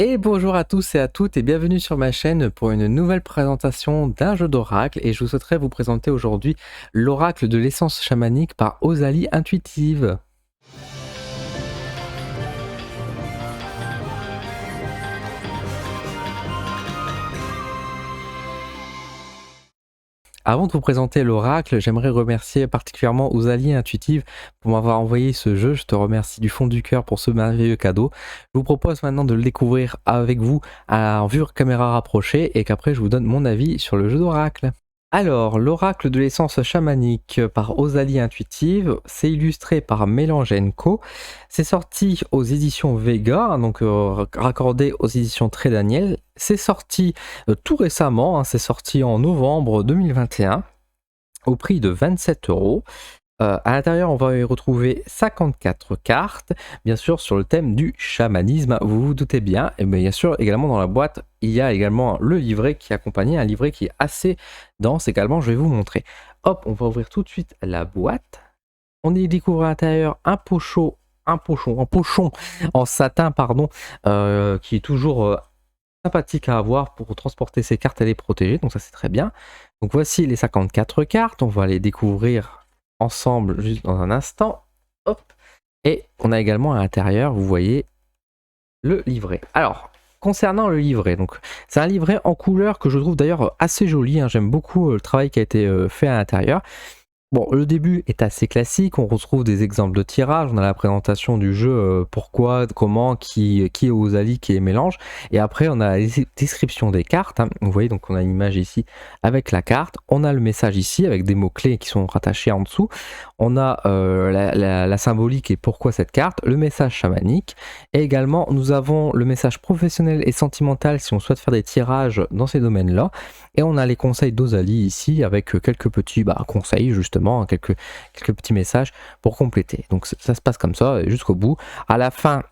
Et bonjour à tous et à toutes et bienvenue sur ma chaîne pour une nouvelle présentation d'un jeu d'oracle et je souhaiterais vous présenter aujourd'hui l'oracle de l'essence chamanique par Osalie Intuitive. Avant de vous présenter l'oracle, j'aimerais remercier particulièrement Osalie Intuitive pour m'avoir envoyé ce jeu. Je te remercie du fond du cœur pour ce merveilleux cadeau. Je vous propose maintenant de le découvrir avec vous en vue caméra rapprochée et qu'après je vous donne mon avis sur le jeu d'oracle. Alors, l'oracle de l'essence chamanique par Osalie Intuitive, c'est illustré par Mélange Co. C'est sorti aux éditions Vega, hein, donc raccordé aux éditions Très Daniel. C'est sorti tout récemment, hein, c'est sorti en novembre 2021 au prix de 27 €. À l'intérieur, on va y retrouver 54 cartes, bien sûr sur le thème du chamanisme, vous vous doutez bien. Et bien sûr, également dans la boîte, il y a également le livret qui accompagne, un livret qui est assez dense également, je vais vous montrer. Hop, on va ouvrir tout de suite la boîte. On y découvre à l'intérieur un pochon en satin, pardon, qui est toujours sympathique à avoir pour transporter ses cartes et les protéger, donc ça c'est très bien. Donc voici les 54 cartes, on va les découvrir ensemble juste dans un instant. Hop. Et on a également à l'intérieur, vous voyez, le livret. Alors, concernant le livret, donc c'est un livret en couleur que je trouve d'ailleurs assez joli, hein. J'aime beaucoup le travail qui a été fait à l'intérieur. Bon, le début est assez classique, on retrouve des exemples de tirage, on a la présentation du jeu, pourquoi, comment, qui est Osalie, qui est Mélange, et après on a la description des cartes, hein. Vous voyez, donc on a une image ici avec la carte, on a le message ici avec des mots-clés qui sont rattachés en dessous, on a la symbolique et pourquoi cette carte, le message chamanique, et également nous avons le message professionnel et sentimental si on souhaite faire des tirages dans ces domaines-là, et on a les conseils d'Osalie ici avec quelques petits conseils justement, hein, quelques petits messages pour compléter. Donc ça se passe comme ça jusqu'au bout. À la fin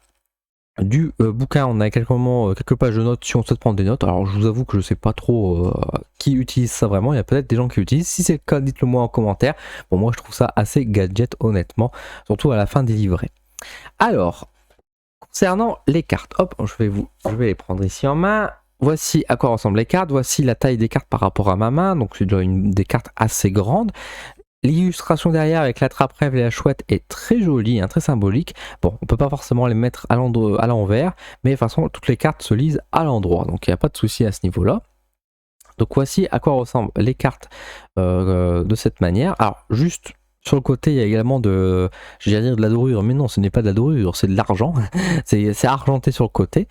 du bouquin, on a quelques pages de notes si on souhaite prendre des notes. Alors je vous avoue que je sais pas trop qui utilise ça vraiment. Il y a peut-être des gens qui l'utilisent. Si c'est le cas, dites-le moi en commentaire. Bon, moi je trouve ça assez gadget honnêtement, surtout à la fin des livrets. Alors, concernant les cartes, hop, je vais les prendre ici en main. Voici à quoi ressemblent les cartes, voici la taille des cartes par rapport à ma main, donc c'est déjà des cartes assez grandes. L'illustration derrière avec la trappe-rêve et la chouette est très jolie, hein, très symbolique. Bon, on peut pas forcément les mettre à l'envers, mais de toute façon, toutes les cartes se lisent à l'endroit, donc il n'y a pas de souci à ce niveau-là. Donc voici à quoi ressemblent les cartes de cette manière. Alors, juste sur le côté, il y a également j'allais dire de la dorure, mais non, ce n'est pas de la dorure, c'est de l'argent. c'est argenté sur le côté.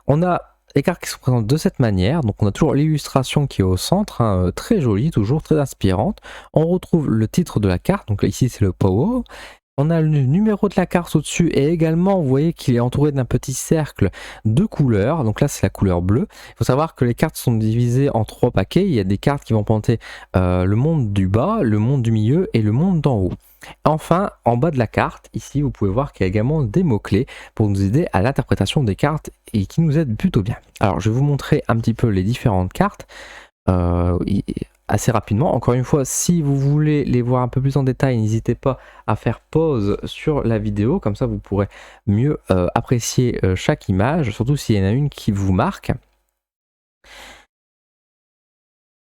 On a les cartes qui se présentent de cette manière, donc on a toujours l'illustration qui est au centre, hein, très jolie, toujours très inspirante. On retrouve le titre de la carte, donc ici c'est le Power. On a le numéro de la carte au-dessus et également vous voyez qu'il est entouré d'un petit cercle de couleurs, donc là c'est la couleur bleue. Il faut savoir que les cartes sont divisées en 3 paquets, il y a des cartes qui vont présenter le monde du bas, le monde du milieu et le monde d'en haut. Enfin, en bas de la carte, ici vous pouvez voir qu'il y a également des mots-clés pour nous aider à l'interprétation des cartes et qui nous aident plutôt bien. Alors je vais vous montrer un petit peu les différentes cartes. Assez rapidement. Encore une fois, si vous voulez les voir un peu plus en détail, n'hésitez pas à faire pause sur la vidéo, comme ça vous pourrez mieux apprécier chaque image, surtout s'il y en a une qui vous marque.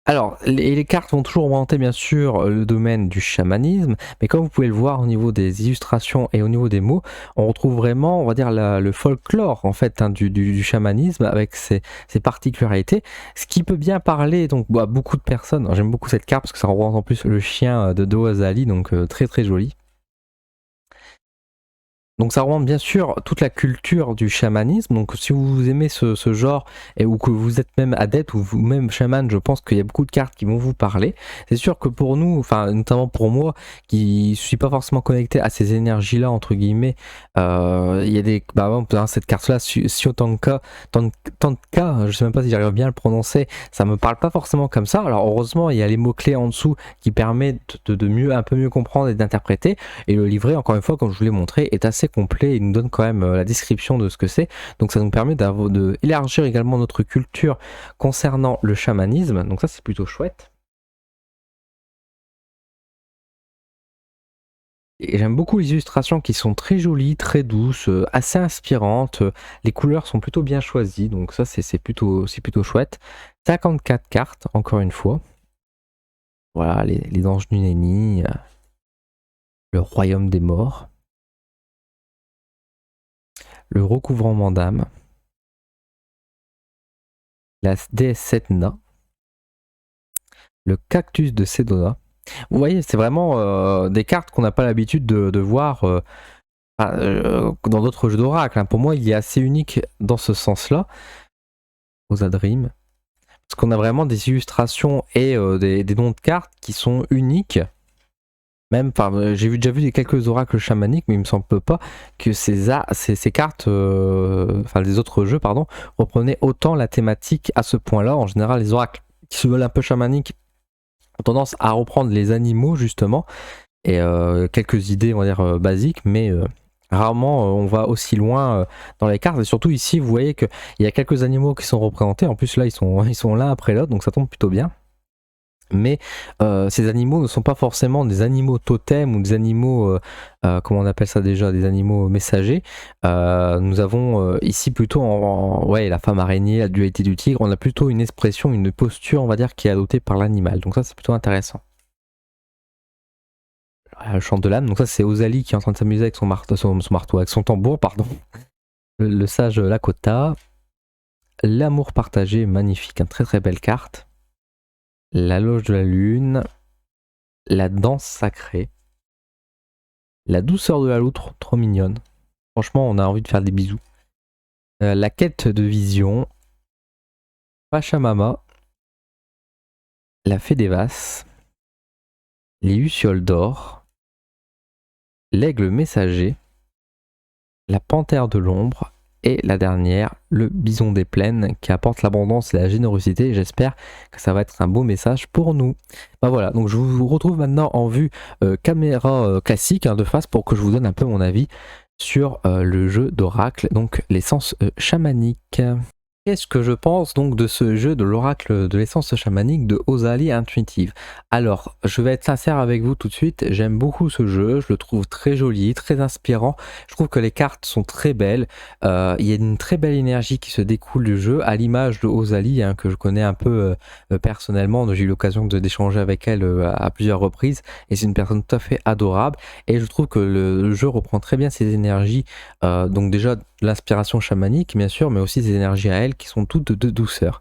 Alors, les cartes vont toujours représenter bien sûr le domaine du chamanisme, mais comme vous pouvez le voir au niveau des illustrations et au niveau des mots, on retrouve vraiment, on va dire, le folklore en fait, hein, du chamanisme avec ses particularités, ce qui peut bien parler donc à beaucoup de personnes. J'aime beaucoup cette carte parce que ça représente en plus le chien de Osalie, donc très très joli. Donc ça remonte bien sûr toute la culture du chamanisme. Donc si vous aimez ce genre ou que vous êtes même adepte ou vous-même chaman, je pense qu'il y a beaucoup de cartes qui vont vous parler. C'est sûr que pour nous, enfin notamment pour moi, qui suis pas forcément connecté à ces énergies-là entre guillemets, il y a par exemple hein, cette carte-là, Siotanka, Tanka, je sais même pas si j'arrive bien à le prononcer, ça me parle pas forcément comme ça. Alors heureusement, il y a les mots-clés en dessous qui permettent de un peu mieux comprendre et d'interpréter. Et le livret, encore une fois, comme je vous l'ai montré, est assez complet. Il nous donne quand même la description de ce que c'est. Donc ça nous permet d'élargir également notre culture concernant le chamanisme. Donc ça, c'est plutôt chouette. Et j'aime beaucoup les illustrations qui sont très jolies, très douces, assez inspirantes. Les couleurs sont plutôt bien choisies, donc ça c'est plutôt chouette. 54 cartes, encore une fois. Voilà, les anges du Néni, le royaume des morts, le recouvrement d'âme, la déesse Setna, le cactus de Sedona. Vous voyez, c'est vraiment des cartes qu'on n'a pas l'habitude de voir dans d'autres jeux d'oracle. Hein. Pour moi, il est assez unique dans ce sens-là. Rosa Dream. Parce qu'on a vraiment des illustrations et des noms de cartes qui sont uniques. Même, j'ai déjà vu quelques oracles chamaniques, mais il me semble pas que ces cartes, des autres jeux, pardon, reprenaient autant la thématique à ce point-là. En général, les oracles qui se veulent un peu chamaniques ont tendance à reprendre les animaux, justement, et quelques idées, on va dire, basiques, mais rarement on va aussi loin dans les cartes. Et surtout ici, vous voyez qu'il y a quelques animaux qui sont représentés. En plus, là, ils sont l'un après l'autre, donc ça tombe plutôt bien. Mais ces animaux ne sont pas forcément des animaux totems ou des animaux, comment on appelle ça déjà, des animaux messagers. Nous avons ici plutôt la femme araignée, la dualité du tigre. On a plutôt une expression, une posture, on va dire, qui est adoptée par l'animal. Donc ça, c'est plutôt intéressant. Le chant de l'âme, donc ça c'est Osalie qui est en train de s'amuser avec son marteau, avec son tambour, pardon. Le sage Lakota. L'amour partagé, magnifique, une très très belle carte. La loge de la lune. La danse sacrée. La douceur de la loutre, trop mignonne. Franchement, on a envie de faire des bisous. La quête de vision. Pachamama. La fée des Vasses. Les lucioles d'or. L'aigle messager. La panthère de l'ombre. Et la dernière, le bison des plaines qui apporte l'abondance et la générosité. J'espère que ça va être un beau message pour nous. Bah voilà, donc je vous retrouve maintenant en vue caméra classique de face pour que je vous donne un peu mon avis sur le jeu d'oracle, donc l'essence chamanique. Qu'est-ce que je pense donc de ce jeu de l'oracle de l'essence chamanique de Osalie Intuitive? Alors, je vais être sincère avec vous tout de suite, j'aime beaucoup ce jeu, je le trouve très joli, très inspirant, je trouve que les cartes sont très belles, il y a une très belle énergie qui se découle du jeu, à l'image de Osalie, que je connais un peu personnellement, j'ai eu l'occasion d'échanger avec elle à plusieurs reprises, et c'est une personne tout à fait adorable, et je trouve que le jeu reprend très bien ses énergies, donc déjà l'inspiration chamanique bien sûr, mais aussi ses énergies à elle qui sont toutes de douceur.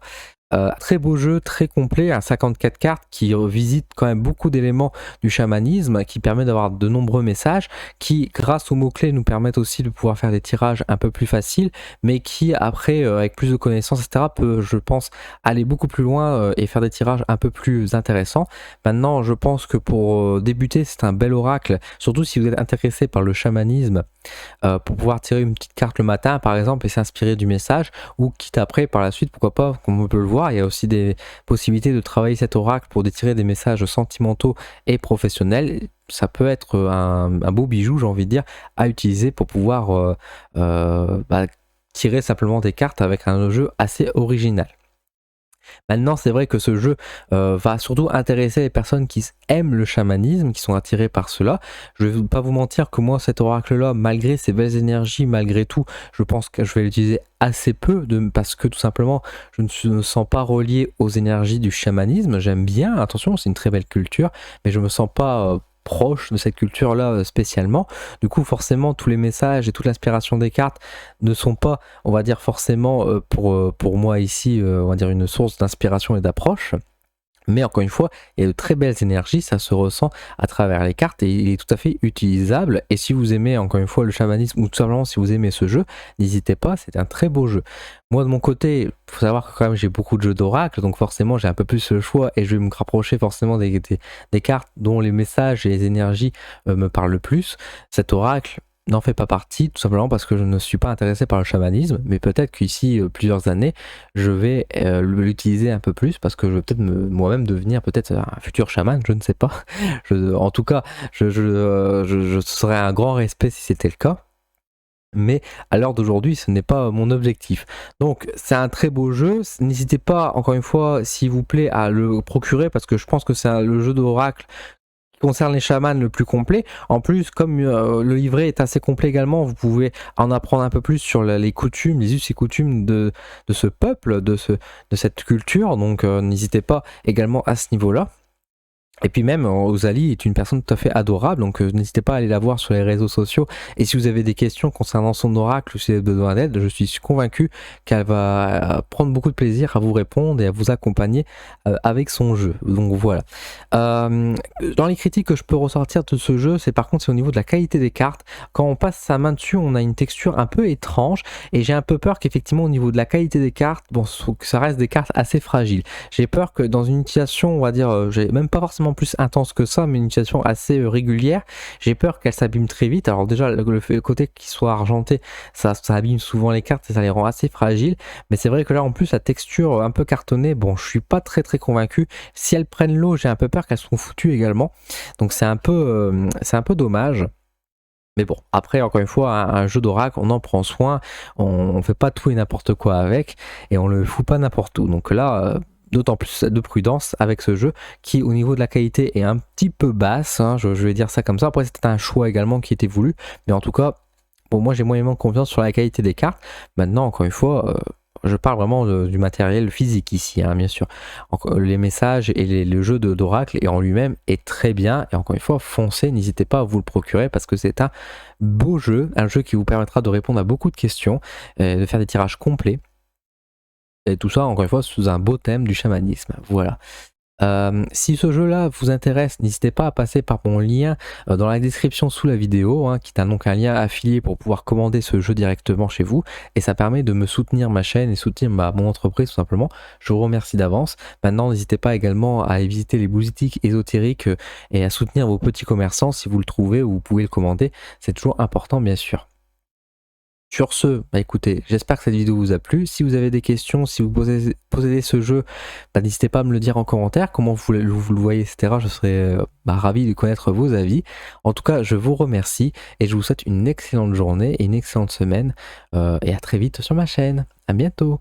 Très beau jeu, très complet, un 54 cartes qui visite quand même beaucoup d'éléments du chamanisme, qui permet d'avoir de nombreux messages, qui grâce aux mots-clés nous permettent aussi de pouvoir faire des tirages un peu plus faciles, mais qui après, avec plus de connaissances, etc., peut, je pense, aller beaucoup plus loin et faire des tirages un peu plus intéressants. Maintenant, je pense que pour débuter, c'est un bel oracle, surtout si vous êtes intéressé par le chamanisme, pour pouvoir tirer une petite carte le matin, par exemple, et s'inspirer du message, ou quitte après, par la suite, pourquoi pas, comme on peut le voir, il y a aussi des possibilités de travailler cet oracle pour détirer des messages sentimentaux et professionnels. Ça peut être un beau bijou, j'ai envie de dire, à utiliser pour pouvoir tirer simplement des cartes avec un jeu assez original. Maintenant, c'est vrai que ce jeu va surtout intéresser les personnes qui aiment le chamanisme, qui sont attirées par cela. Je vais pas vous mentir que moi, cet oracle-là, malgré ses belles énergies, malgré tout, je pense que je vais l'utiliser assez peu, parce que tout simplement, je ne me sens pas relié aux énergies du chamanisme. J'aime bien, attention, c'est une très belle culture, mais je me sens pas proche de cette culture-là spécialement. Du coup, forcément, tous les messages et toute l'inspiration des cartes ne sont pas, on va dire, forcément pour moi ici, on va dire, une source d'inspiration et d'approche. Mais encore une fois, il y a de très belles énergies, ça se ressent à travers les cartes et il est tout à fait utilisable. Et si vous aimez encore une fois le chamanisme ou tout simplement si vous aimez ce jeu, n'hésitez pas, c'est un très beau jeu. Moi de mon côté, il faut savoir que quand même j'ai beaucoup de jeux d'oracle, donc forcément j'ai un peu plus le choix et je vais me rapprocher forcément des cartes dont les messages et les énergies me parlent le plus. Cet oracle n'en fait pas partie, tout simplement parce que je ne suis pas intéressé par le chamanisme, mais peut-être qu'ici, plusieurs années, je vais l'utiliser un peu plus, parce que je vais peut-être moi-même devenir peut-être un futur chaman, je ne sais pas. En tout cas, je serais un grand respect si c'était le cas. Mais à l'heure d'aujourd'hui, ce n'est pas mon objectif. Donc c'est un très beau jeu, n'hésitez pas, encore une fois, s'il vous plaît, à le procurer, parce que je pense que c'est le jeu d'oracle concerne les chamans, le plus complet. En plus, comme le livret est assez complet également, vous pouvez en apprendre un peu plus sur les coutumes, les us et coutumes de ce peuple, de cette culture. Donc n'hésitez pas également à ce niveau-là. Et puis même, Rosalie est une personne tout à fait adorable, donc n'hésitez pas à aller la voir sur les réseaux sociaux. Et si vous avez des questions concernant son oracle ou si vous avez besoin d'aide, je suis convaincu qu'elle va prendre beaucoup de plaisir à vous répondre et à vous accompagner avec son jeu. Donc voilà. Dans les critiques que je peux ressortir de ce jeu, c'est par contre c'est au niveau de la qualité des cartes. Quand on passe sa main dessus, on a une texture un peu étrange et j'ai un peu peur qu'effectivement au niveau de la qualité des cartes, bon, que ça reste des cartes assez fragiles. J'ai peur que dans une utilisation, on va dire, j'ai même pas forcément plus intense que ça, mais une utilisation assez régulière, j'ai peur qu'elle s'abîme très vite. Alors déjà, le côté qu'il soit argenté, ça abîme souvent les cartes et ça les rend assez fragiles, mais c'est vrai que là en plus la texture un peu cartonnée, bon, je suis pas très convaincu. Si elles prennent l'eau, j'ai un peu peur qu'elles sont foutues également, donc c'est un peu dommage. Mais bon, après, encore une fois, un jeu d'oracle, on en prend soin, on fait pas tout et n'importe quoi avec, et on le fout pas n'importe où. Donc là, d'autant plus de prudence avec ce jeu, qui au niveau de la qualité est un petit peu basse, hein, je vais dire ça comme ça. Après, c'était un choix également qui était voulu, mais en tout cas, bon, moi j'ai moyennement confiance sur la qualité des cartes. Maintenant, encore une fois, je parle vraiment du matériel physique ici, hein, bien sûr. Les messages et le jeu d'oracle et en lui-même est très bien. Et encore une fois, foncez, n'hésitez pas à vous le procurer parce que c'est un beau jeu, un jeu qui vous permettra de répondre à beaucoup de questions, de faire des tirages complets. Et tout ça, encore une fois, sous un beau thème du chamanisme. Voilà. Si ce jeu-là vous intéresse, n'hésitez pas à passer par mon lien dans la description sous la vidéo, hein, qui est donc un lien affilié pour pouvoir commander ce jeu directement chez vous. Et ça permet de me soutenir ma chaîne et soutenir mon entreprise tout simplement. Je vous remercie d'avance. Maintenant, n'hésitez pas également à aller visiter les boutiques ésotériques et à soutenir vos petits commerçants si vous le trouvez ou vous pouvez le commander. C'est toujours important, bien sûr. Sur ce, bah écoutez, j'espère que cette vidéo vous a plu. Si vous avez des questions, si vous possédez ce jeu, bah n'hésitez pas à me le dire en commentaire, comment vous le voyez, etc. Je serais ravi de connaître vos avis. En tout cas, je vous remercie et je vous souhaite une excellente journée et une excellente semaine. Et à très vite sur ma chaîne. À bientôt.